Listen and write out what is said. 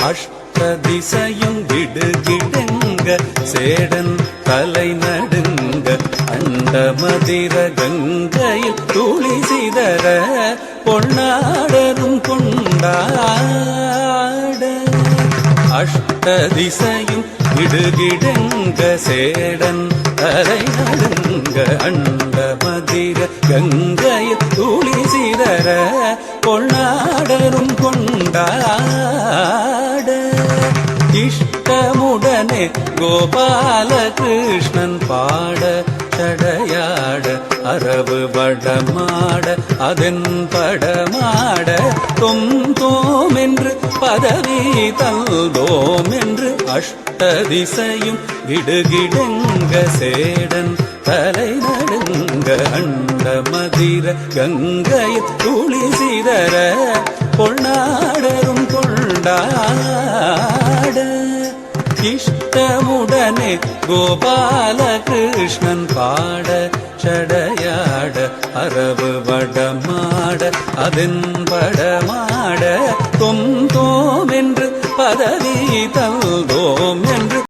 அஷ்டதிசையும் விடுகிடங்க sadden தலை நடுங்க அண்டமதிர கங்கையில் துளி சிதற பொன்னாடரும் கொண்டாட அஷ்டதிசையும் விடுகிடங்க சேடன் தலை நடுங்க அண்டமதிர கங்கையில் துளி சிதற பொன்னாடரும் கொண்டாட இஷ்டமுடனே கோபாலகிருஷ்ணன் பாட சடையாட அரவு வடமாட அதன் படமாட தொம் தோம் என்று பதவி தல்தோம் என்று அஷ்டதிசையும் விடுகிடங்க சேடன் தலை நடுங்க அண்டமதிர கங்கையில் துளி சிதற பொன்னாடரும் கொண்டாட இஷ்டமுடனே கோபாலகிருஷ்ணன் பாட சடையாட அரவு வடமாட அதன் படமாட தொம் தோம் என்று பதவி தல்தோம் என்று